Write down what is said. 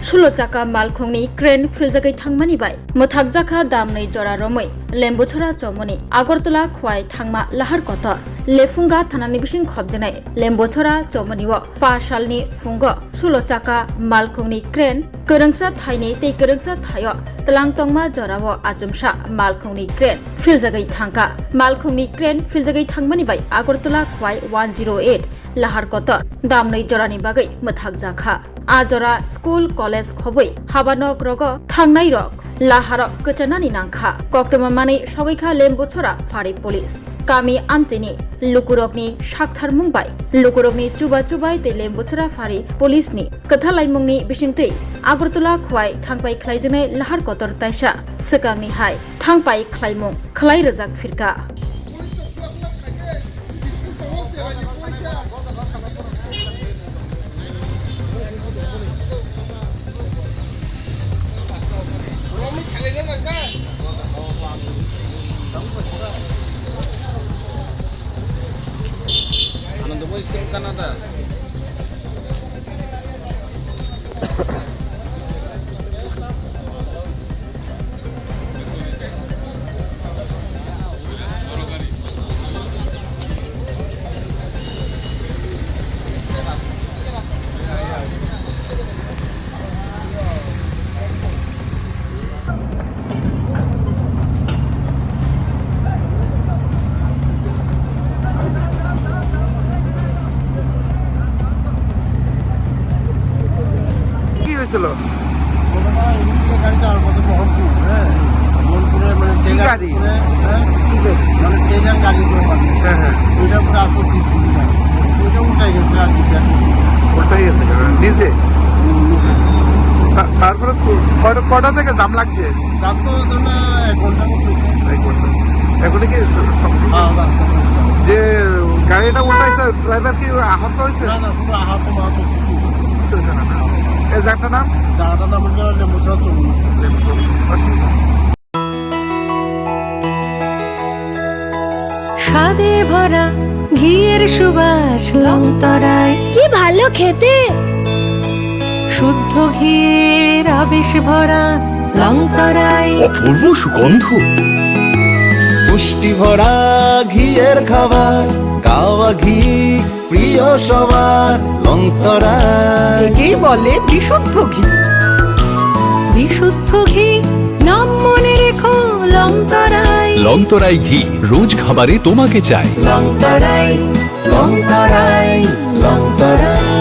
16 চাকা মালখংনি crane ফিলজাগै थांमानि bye मोथाक जाखा दामनै जरा रमै लेम्बुछरा चमनि আগরতলা খোয়াই थांमा लाहार कतर लेफुंगा थानानि बिसिं खबजेनाय लेम्बुछरा चमनिओ 5 सालनि फुंग 16 चाका मालखंनि क्रेन गोरोंसा थाइनै तै गोरोंसा थायो तलां तंमा जराओ आजुमसा मालखंनि क्रेन फिलजागै थांगा मालखंनि क्रेन फिलजागै थांमानि बाय আগরতলা खवाय 108 लाहार कतर दामनै जरानि बागै मोथाक जाखा आजरा स्कुल कलेज खबै हाबानक रग थांनाय रग लाहारक कचनानि नांखा कक्तमा मानै सगैखा लेम्बुछरा फारि पुलिस कामी आमचेनि लुकुरकनि साकथार मुंबाय लुकुरकनि चुबा चुबाय ते लेम्बुछरा फारि पुलिसनि कथालायमुंनि बिसिंतै আগরতলা खवाय थांबाय खलायजोंनाय लाहार कतर ताइसा सिगांनि हाय थांबाय खलायमुं खलाय रोजाक फिरका আনন্দময় স্কুল কানাডা তারপরে কটা থেকে দাম লাগছে দাম তো ধরুন 1 ঘন্টা মতো এখন কি যে গাড়িটা উল্টাইছে ড্রাইভার কি আহত হয়েছে না না শুধু আহত মাত্র এই জায়গাটার নাম হলো লেম্বুছড়া চৌমনি। স্বাদে ভরা ঘিয়ের সুবাস লংতরায় কি ভালো খেতে, শুদ্ধ ঘিয়ের আবেশ ভরা লংতরায় অপূর্ব সুগন্ধ, পুষ্টি ভরা ঘিয়ের খাবার, গাওয়া ঘি প্রিয় সবার লংতরায়। একেই বলে বিশুদ্ধ ঘি। বিশুদ্ধ ঘি নাম মনে রেখো লংতরায়। লংতরাই ঘি রোজ খাবারে তোমাকে চাই। লংতরায় লংতরায় লংতরায়।